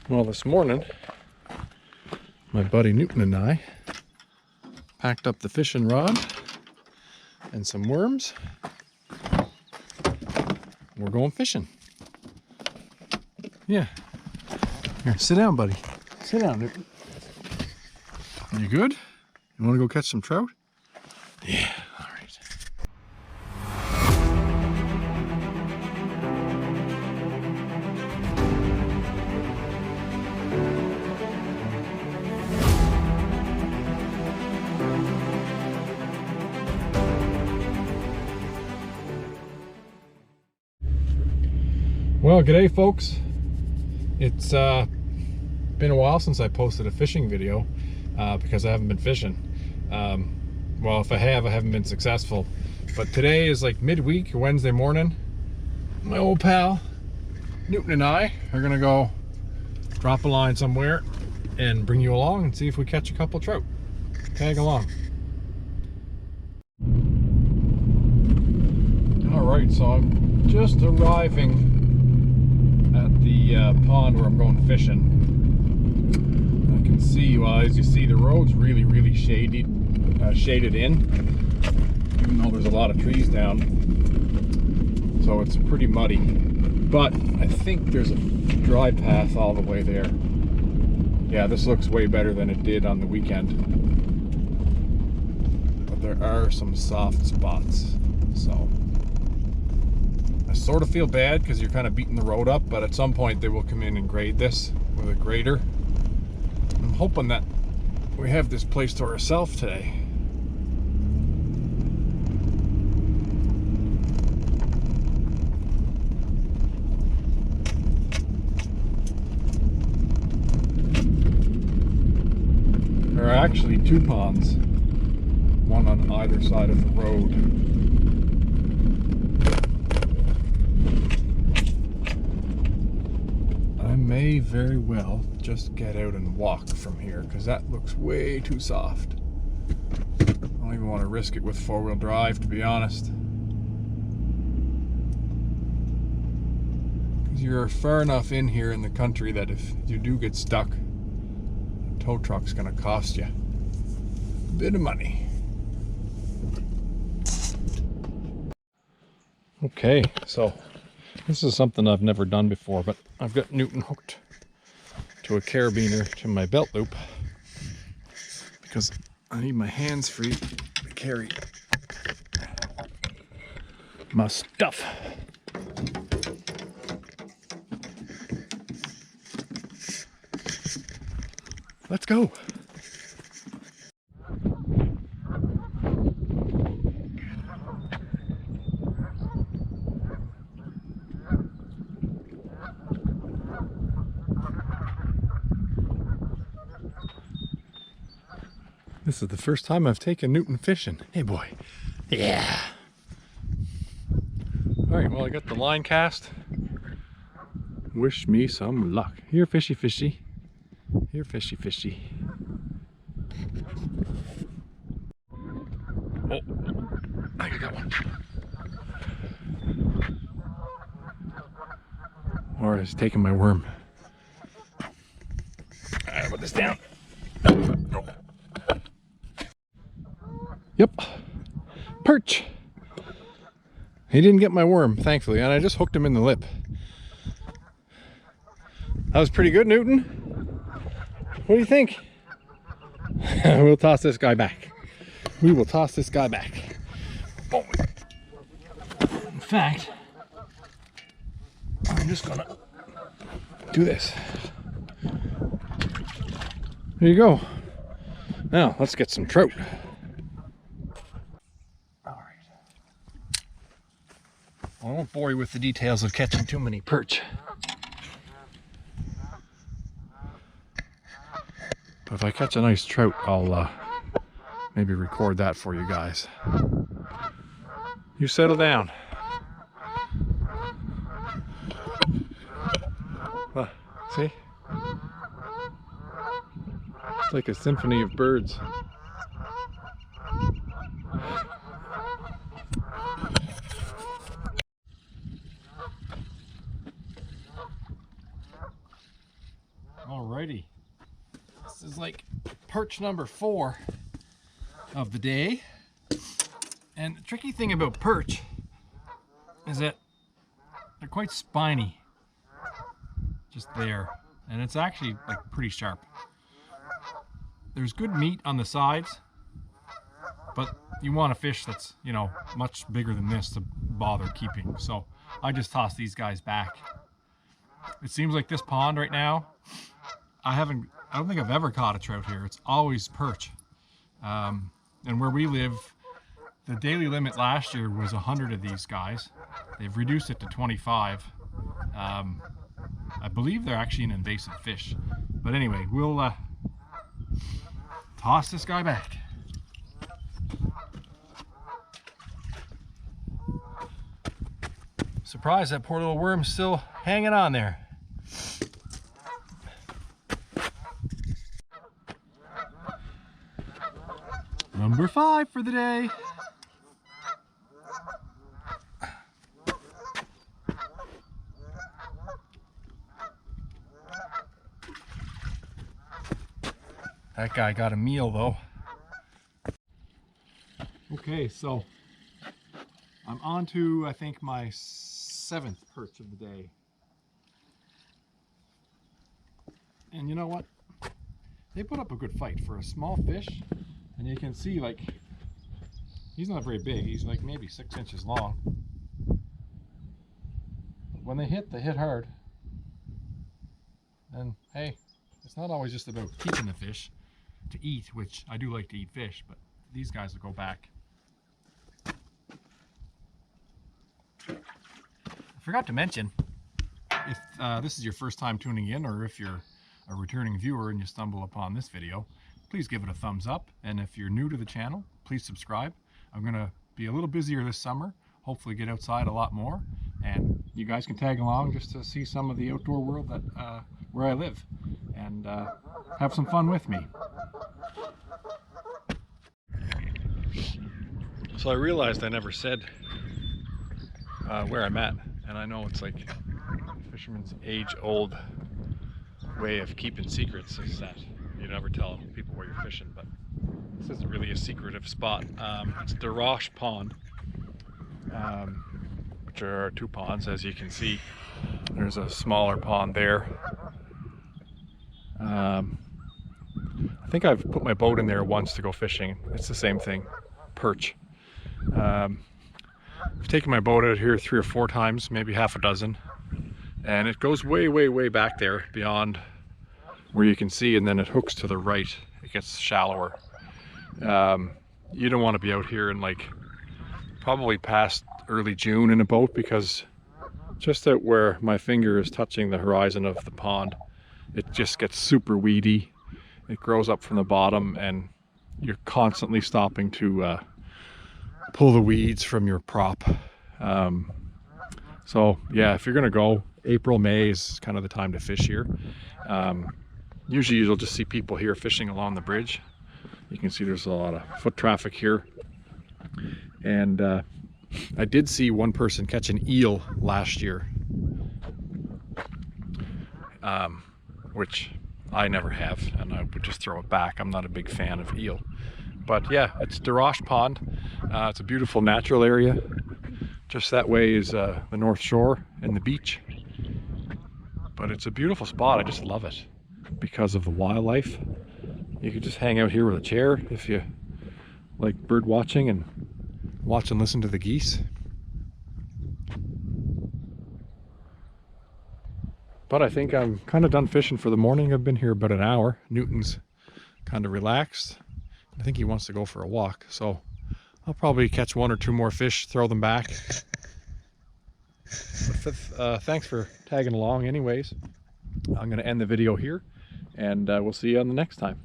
Well, this morning, my buddy Newton and I packed up the fishing rod and some worms. We're going fishing. Yeah. Here, sit down, buddy. Sit down, Newton. You good? You want to go catch some trout? Yeah, all right. Well, g'day folks. It's been a while since I posted a fishing video because I haven't been fishing. Well, if I haven't been successful. But today is like midweek, Wednesday morning. My old pal Newton and I are gonna go drop a line somewhere and bring you along and see if we catch a couple trout. Tag along. All right, so I'm just arriving at the pond where I'm going fishing. I can see, well, as you see, the road's really shaded in, even though there's a lot of trees down, so it's pretty muddy. But I think there's a dry path all the way there. Yeah, this looks way better than it did on the weekend, but there are some soft spots, so I sort of feel bad because you're kind of beating the road up, but at some point they will come in and grade this with a grader. I'm hoping that we have this place to ourselves today. There are actually two ponds, one on either side of the road. I may very well just get out and walk from here because that looks way too soft. I don't even want to risk it with four-wheel drive, to be honest. Because you're far enough in here in the country that if you do get stuck, a tow truck's going to cost you a bit of money. Okay, so this is something I've never done before, but I've got Newton hooked to a carabiner to my belt loop because I need my hands free to carry my stuff. Let's go. This is the first time I've taken Newton fishing. Hey boy. Yeah. Alright, well, I got the line cast. Wish me some luck. Here, fishy fishy. Here, fishy fishy. Oh, I got one. Or is taking my worm. Alright, put this down. Nope. Yep, perch. He didn't get my worm, thankfully, and I just hooked him in the lip. That was pretty good, Newton. What do you think? We'll toss this guy back. We will toss this guy back. Oh. In fact, I'm just gonna do this. There you go. Now, let's get some trout. I won't bore you with the details of catching too many perch. But if I catch a nice trout, I'll maybe record that for you guys. You settle down. See? It's like a symphony of birds. Alrighty, this is like perch number 4 of the day. And the tricky thing about perch is that they're quite spiny, just there, and it's actually like pretty sharp. There's good meat on the sides, but you want a fish that's, you know, much bigger than this to bother keeping. So I just toss these guys back. It seems like this pond right now, I don't think I've ever caught a trout here. It's always perch. And where we live, the daily limit last year was 100 of these guys. They've reduced it to 25. I believe they're actually an invasive fish. But anyway, we'll toss this guy back. Surprised that poor little worm's still hanging on there. Number 5 for the day. That guy got a meal though. Okay, so I'm on to, I think, my 7th perch of the day. And you know what? They put up a good fight for a small fish. And you can see, like, he's not very big. He's like maybe 6 inches long. But when they hit hard. And hey, it's not always just about keeping the fish to eat, which I do like to eat fish, but these guys will go back. I forgot to mention, if this is your first time tuning in, or if you're a returning viewer and you stumble upon this video, please give it a thumbs up. And if you're new to the channel, please subscribe. I'm going to be a little busier this summer, hopefully get outside a lot more, and you guys can tag along just to see some of the outdoor world that where I live, and have some fun with me. So I realized I never said where I'm at, and I know it's like fishermen's age-old way of keeping secrets is that you never tell people where you're fishing, but this isn't really a secretive spot. It's DesRoches Pond, which are 2 ponds, as you can see. There's a smaller pond there. I think I've put my boat in there once to go fishing. It's the same thing, perch. I've taken my boat out here 3 or 4 times, maybe half a dozen, and it goes way, way, way back there beyond where you can see, and then it hooks to the right. It gets shallower. You don't want to be out here in like probably past early June in a boat, because just out where my finger is touching the horizon of the pond, it just gets super weedy. It grows up from the bottom, and you're constantly stopping to pull the weeds from your prop. So yeah, if you're gonna go, April, May is kind of the time to fish here. Usually you'll just see people here fishing along the bridge. You can see there's a lot of foot traffic here. And I did see one person catch an eel last year, which I never have, and I would just throw it back. I'm not a big fan of eel. But yeah, it's DesRoches Pond. It's a beautiful natural area. Just that way is the North Shore and the beach. But it's a beautiful spot. I just love it because of the wildlife. You could just hang out here with a chair if you like bird watching and watch and listen to the geese. But I think I'm kind of done fishing for the morning. I've been here about an hour. Newton's kind of relaxed. I think he wants to go for a walk, so I'll probably catch 1 or 2 more fish, throw them back. But thanks for tagging along anyways. I'm going to end the video here, and we'll see you on the next time.